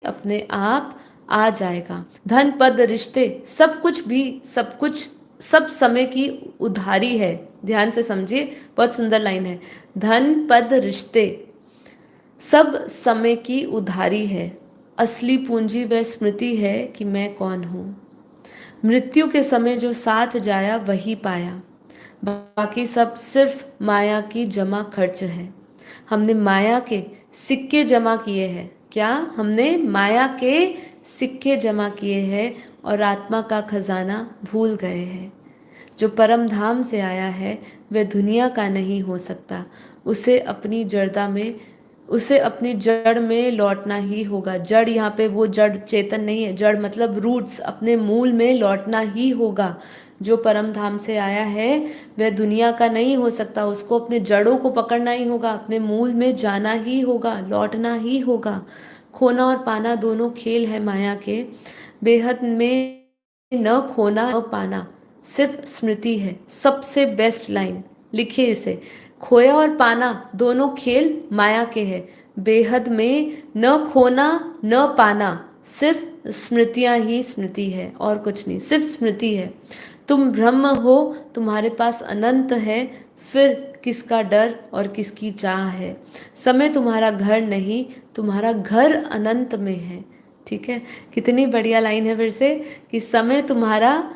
अपने आप आ जाएगा। धन पद रिश्ते सब कुछ भी, सब कुछ सब समय की उधारी है। ध्यान से समझिए, बहुत सुंदर लाइन है। धन पद रिश्ते सब समय की उधारी है, असली पूंजी वह स्मृति है कि मैं कौन हूँ। मृत्यु के समय जो साथ जाया वही पाया, बाकी सब सिर्फ माया की जमा खर्च है। हमने माया के सिक्के जमा किए हैं। क्या? हमने माया के सिक्के जमा किए हैं और आत्मा का खजाना भूल गए हैं। जो परम धाम से आया है वह दुनिया का नहीं हो सकता, उसे अपनी जड़ में लौटना ही होगा। जड़ यहाँ पे वो जड़ चेतन नहीं है, जड़ मतलब रूट्स, अपने मूल में लौटना ही होगा। जो परम धाम से आया है वह दुनिया का नहीं हो सकता, उसको अपने जड़ों को पकड़ना ही होगा, अपने मूल में जाना ही होगा, लौटना ही होगा। खोना और पाना दोनों खेल है माया के। बेहद में न खोना न पाना सिर्फ स्मृति है। सबसे बेस्ट लाइन लिखिए इसे, खोया और पाना दोनों खेल माया के हैं। बेहद में न खोना न पाना, सिर्फ स्मृतियां ही स्मृति है और कुछ नहीं, सिर्फ स्मृति है। तुम ब्रह्म हो, तुम्हारे पास अनंत है, फिर किसका डर और किसकी चाह है। समय तुम्हारा घर नहीं, तुम्हारा घर अनंत में है। ठीक है, कितनी बढ़िया लाइन है फिर से, कि समय तुम्हारा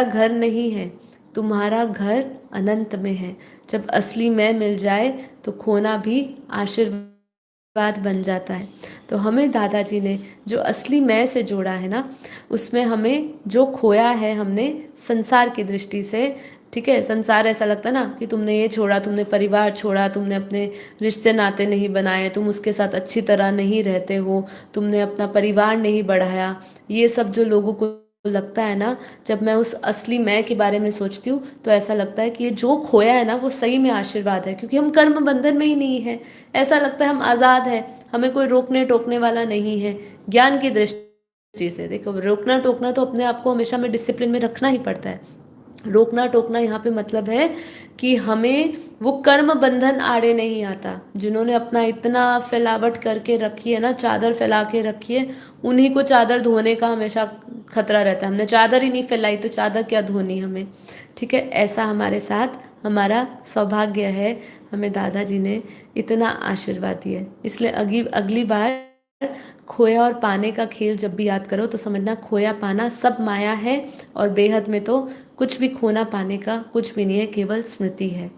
घर नहीं है, तुम्हारा घर अनंत में है। जब असली मैं मिल जाए तो खोना भी आशीर्वाद बन जाता है। तो हमें दादाजी ने जो असली मैं से जोड़ा है ना, उसमें हमें जो खोया है हमने संसार की दृष्टि से। ठीक है, संसार ऐसा लगता है ना कि तुमने ये छोड़ा, तुमने परिवार छोड़ा, तुमने अपने रिश्ते नाते नहीं बनाए, तुम उसके साथ अच्छी तरह नहीं रहते हो, तुमने अपना परिवार नहीं बढ़ाया। ये सब जो लोगों को लगता है ना, जब मैं उस असली मैं के बारे में सोचती हूँ तो ऐसा लगता है कि ये जो खोया है ना वो सही में आशीर्वाद है, क्योंकि हम कर्म बंधन में ही नहीं है। ऐसा लगता है हम आज़ाद हैं, हमें कोई रोकने टोकने वाला नहीं है। ज्ञान की दृष्टि से देखो, रोकना टोकना तो अपने आप को हमेशा में डिसिप्लिन में रखना ही पड़ता है। रोकना टोकना यहाँ पे मतलब है कि हमें वो कर्म बंधन आड़े नहीं आता। जिन्होंने अपना इतना फैलावट करके रखी है ना, चादर फैला के रखी है, उन्हीं को चादर धोने का हमेशा खतरा रहता है। हमने चादर ही नहीं फैलाई तो चादर क्या धोनी हमें। ठीक है, ऐसा हमारे साथ हमारा सौभाग्य है, हमें दादाजी ने इतना आशीर्वाद दिया। इसलिए अगली बार खोया और पाने का खेल जब भी याद करो तो समझना, खोया पाना सब माया है, और बेहद में तो कुछ भी खोना पाने का कुछ भी नहीं है, केवल स्मृति है।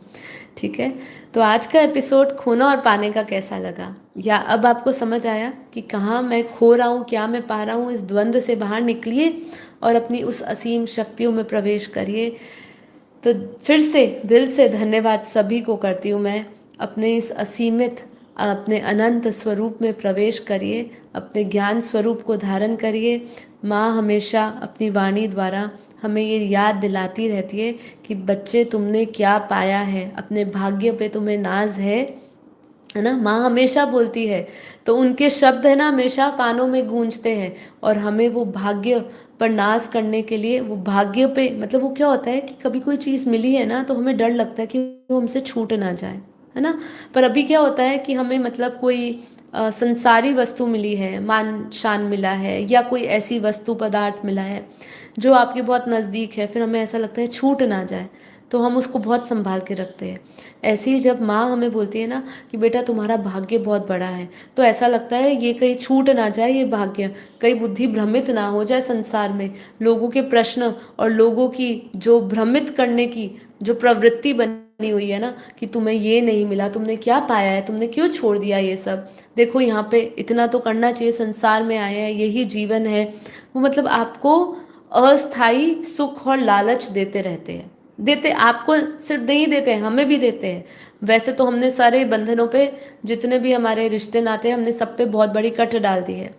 ठीक है, तो आज का एपिसोड खोना और पाने का कैसा लगा, या अब आपको समझ आया कि कहाँ मैं खो रहा हूँ, क्या मैं पा रहा हूँ। इस द्वंद्व से बाहर निकलिए और अपनी उस असीम शक्तियों में प्रवेश करिए। तो फिर से दिल से धन्यवाद सभी को करती हूँ मैं। अपने इस असीमित, अपने अनंत स्वरूप में प्रवेश करिए, अपने ज्ञान स्वरूप को धारण करिए। माँ हमेशा अपनी वाणी द्वारा हमें ये याद दिलाती रहती है कि बच्चे तुमने क्या पाया है, अपने भाग्य पे तुम्हें नाज है ना। माँ हमेशा बोलती है, तो उनके शब्द है ना हमेशा कानों में गूंजते हैं। और हमें वो भाग्य पर नाज करने के लिए, वो भाग्य पे मतलब वो क्या होता है कि कभी कोई चीज़ मिली है ना तो हमें डर लगता है कि वो हमसे छूट ना जाए, है ना। पर अभी क्या होता है कि हमें मतलब कोई संसारी वस्तु मिली है, मान शान मिला है, या कोई ऐसी वस्तु पदार्थ मिला है जो आपके बहुत नज़दीक है, फिर हमें ऐसा लगता है छूट ना जाए, तो हम उसको बहुत संभाल के रखते हैं। ऐसे ही जब माँ हमें बोलती है ना कि बेटा तुम्हारा भाग्य बहुत बड़ा है, तो ऐसा लगता है ये कहीं छूट ना जाए ये भाग्य, कहीं बुद्धि भ्रमित ना हो जाए संसार में। लोगों के प्रश्न और लोगों की जो भ्रमित करने की जो प्रवृत्ति बनी हुई है ना कि तुम्हें ये नहीं मिला, तुमने क्या पाया है, तुमने क्यों छोड़ दिया ये सब, देखो यहाँ पे इतना तो करना चाहिए, संसार में आए हैं, यही जीवन है। वो मतलब आपको अस्थाई सुख और लालच देते रहते हैं। देते आपको सिर्फ नहीं देते हैं, हमें भी देते हैं। वैसे तो हमने सारे बंधनों पे, जितने भी हमारे रिश्ते नाते हैं, हमने सब पे बहुत बड़ी कट डाल दी है।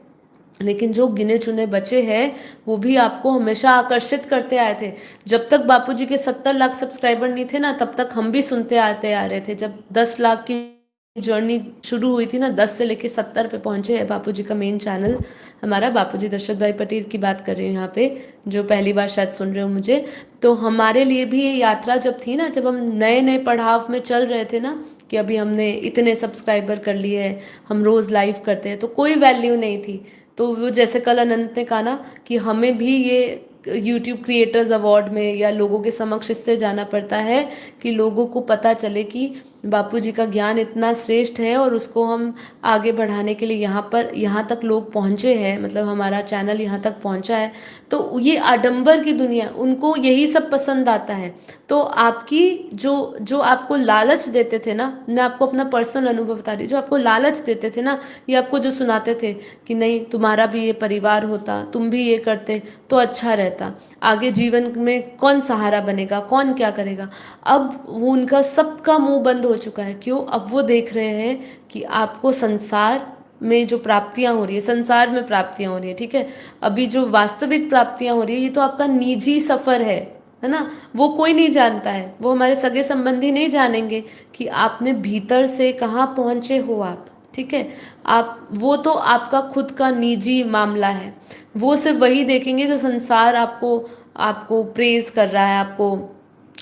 लेकिन जो गिने चुने बचे हैं वो भी आपको हमेशा आकर्षित करते आए थे। जब तक बापूजी के 70 लाख सब्सक्राइबर नहीं थे ना, तब तक हम भी सुनते आते आ रहे थे। जब 10 लाख की जर्नी शुरू हुई थी ना, 10 से लेके 70 पे पहुंचे है बापूजी का मेन चैनल हमारा। बापूजी दशरथ भाई पटेल की बात कर रही हूँ यहाँ पे, जो पहली बार शायद सुन रहे हो मुझे। तो हमारे लिए भी ये यात्रा जब थी ना, जब हम नए नए पड़ाव में चल रहे थे ना, कि अभी हमने इतने सब्सक्राइबर कर लिए हैं, हम रोज़ लाइव करते हैं, तो कोई वैल्यू नहीं थी। तो वो जैसे कल अनंत ने कहा ना कि हमें भी ये यूट्यूब क्रिएटर्स अवार्ड में या लोगों के समक्ष इससे जाना पड़ता है कि लोगों को पता चले कि बापूजी का ज्ञान इतना श्रेष्ठ है, और उसको हम आगे बढ़ाने के लिए यहाँ तक लोग पहुँचे हैं, मतलब हमारा चैनल यहाँ तक पहुँचा है। तो ये आडंबर की दुनिया, उनको यही सब पसंद आता है। तो आपकी जो जो आपको लालच देते थे ना, मैं आपको अपना पर्सनल अनुभव बता रही हूँ, जो आपको लालच देते थे ना, ये आपको जो सुनाते थे कि नहीं तुम्हारा भी ये परिवार होता, तुम भी ये करते तो अच्छा रहता, आगे जीवन में कौन सहारा बनेगा, कौन क्या करेगा। अब वो उनका सबका मुंह बंद हो चुका है। क्यों? अब वो देख रहे हैं कि आपको संसार में जो प्राप्तियां हो रही है, संसार में प्राप्तियां हो रही है, ठीक है, अभी जो वास्तविक प्राप्तियां हो रही है ये तो आपका निजी सफर है ना। वो कोई नहीं जानता है, वो हमारे सगे संबंधी नहीं जानेंगे कि आपने भीतर से कहाँ पहुँचे हो आप, ठीक है। आप वो तो आपका खुद का निजी मामला है। वो सिर्फ वही देखेंगे जो संसार आपको आपको प्रेज कर रहा है, आपको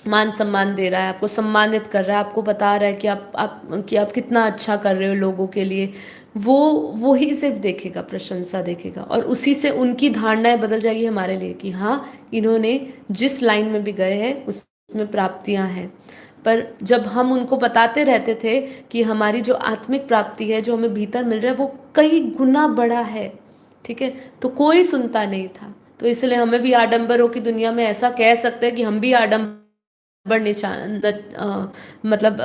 मान सम्मान दे रहा है, आपको सम्मानित कर रहा है, आपको बता रहा है कि आप कितना अच्छा कर रहे हो लोगों के लिए। वो ही सिर्फ देखेगा, प्रशंसा देखेगा, और उसी से उनकी धारणाएं बदल जाएगी हमारे लिए कि हाँ इन्होंने जिस लाइन में भी गए हैं उसमें प्राप्तियां हैं। पर जब हम उनको बताते रहते थे कि हमारी जो आत्मिक प्राप्ति है, जो हमें भीतर मिल रहा है, वो कई गुना बड़ा है, ठीक है, तो कोई सुनता नहीं था। तो इसलिए हमें भी आडंबरों की दुनिया में ऐसा कह सकते हैं कि हम भी आडंबर मतलब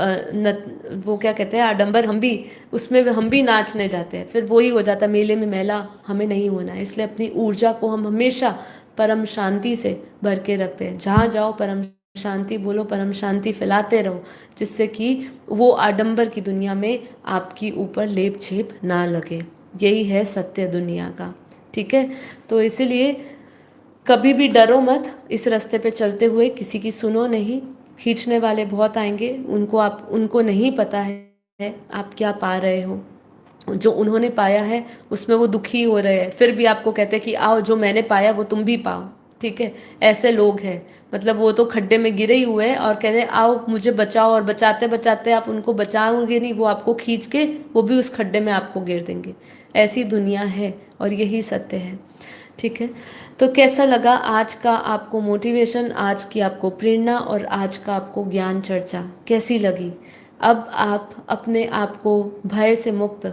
वो क्या कहते हैं, आडंबर, हम भी उसमें हम भी नाचने जाते हैं। फिर वही हो जाता है, मेले में मैला हमें नहीं होना है। इसलिए अपनी ऊर्जा को हम हमेशा परम शांति से भर के रखते हैं। जहाँ जाओ परम शांति बोलो, परम शांति फैलाते रहो, जिससे कि वो आडंबर की दुनिया में आपकी ऊपर लेप छेप ना लगे। यही है सत्य दुनिया का, ठीक है। तो इसीलिए कभी भी डरो मत, इस रास्ते पे चलते हुए किसी की सुनो नहीं। खींचने वाले बहुत आएंगे, उनको नहीं पता है आप क्या पा रहे हो। जो उन्होंने पाया है उसमें वो दुखी हो रहे हैं, फिर भी आपको कहते हैं कि आओ जो मैंने पाया वो तुम भी पाओ, ठीक है। ऐसे लोग हैं, मतलब वो तो खड्डे में गिरे ही हुए हैं और कहते हैं आओ मुझे बचाओ, और बचाते बचाते आप उनको बचाओगे नहीं, वो आपको खींच के वो भी उस खड्डे में आपको गिर देंगे। ऐसी दुनिया है और यही सत्य है, ठीक है। तो कैसा लगा आज का आपको मोटिवेशन, आज की आपको प्रेरणा और आज का आपको ज्ञान चर्चा कैसी लगी? अब आप अपने आप को भय से मुक्त,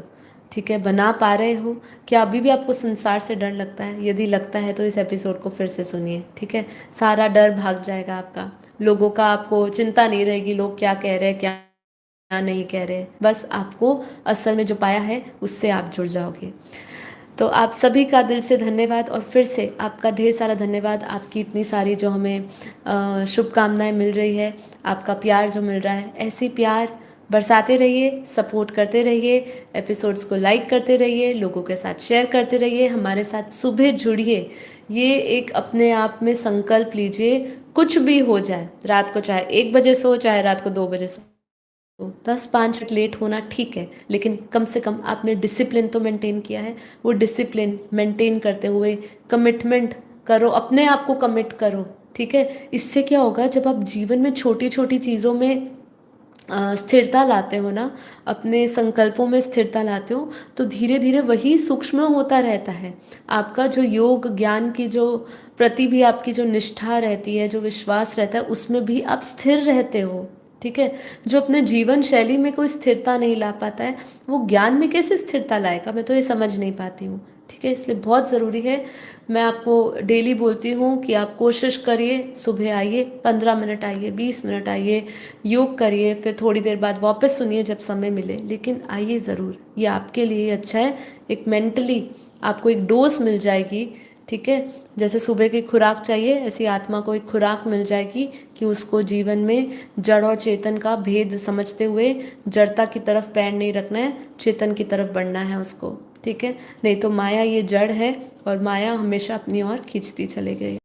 ठीक है, बना पा रहे हो? क्या अभी भी आपको संसार से डर लगता है? यदि लगता है तो इस एपिसोड को फिर से सुनिए, ठीक है। सारा डर भाग जाएगा आपका, लोगों का आपको चिंता नहीं रहेगी, लोग क्या कह रहे हैं क्या नहीं कह रहे, बस आपको असल में जो पाया है उससे आप जुड़ जाओगे। तो आप सभी का दिल से धन्यवाद और फिर से आपका ढेर सारा धन्यवाद, आपकी इतनी सारी जो हमें शुभकामनाएँ मिल रही है, आपका प्यार जो मिल रहा है, ऐसे ही प्यार बरसाते रहिए, सपोर्ट करते रहिए, एपिसोड्स को लाइक करते रहिए, लोगों के साथ शेयर करते रहिए, हमारे साथ सुबह जुड़िए। ये एक अपने आप में संकल्प लीजिए, कुछ भी हो जाए, रात को चाहे 1 बजे सो, चाहे रात को 2 बजे सो, तो 10-5 मिनट लेट होना ठीक है, लेकिन कम से कम आपने डिसिप्लिन तो मेंटेन किया है। वो डिसिप्लिन मेंटेन करते हुए कमिटमेंट करो, अपने आप को कमिट करो, ठीक है? इससे क्या होगा, जब आप जीवन में छोटी-छोटी चीज़ों में स्थिरता लाते हो ना, अपने संकल्पों में स्थिरता लाते हो, तो धीरे-धीरे वही सूक्ष्म होता रहता है। आपका जो योग ज्ञान की जो प्रति भी आपकी जो निष्ठा रहती है, जो विश्वास रहता है, उसमें भी आप स्थिर रहते हो, ठीक है? जो अपने जीवन शैली में कोई स्थिरता नहीं ला पाता है, वो ज्ञान में कैसे स्थिरता लाएगा? मैं तो ये समझ नहीं पाती हूँ, ठीक है? इसलिए बहुत ज़रूरी है, मैं आपको डेली बोलती हूँ कि आप कोशिश करिए, सुबह आइए, 15 मिनट आइए, 20 मिनट आइए, योग करिए, फिर थोड़ी देर बाद वापस सुनिए जब समय मिले, लेकिन आइए ज़रूर। ये आपके लिए ही अच्छा है, एक मेंटली आपको एक डोज़ मिल जाएगी, ठीक है? जैसे सुबह की खुराक चाहिए, ऐसी आत्मा को एक खुराक मिल जाएगी कि उसको जीवन में जड़ और चेतन का भेद समझते हुए जड़ता की तरफ पैर नहीं रखना है, चेतन की तरफ बढ़ना है उसको, ठीक है? नहीं तो माया ये जड़ है और माया हमेशा अपनी ओर खींचती चली गई।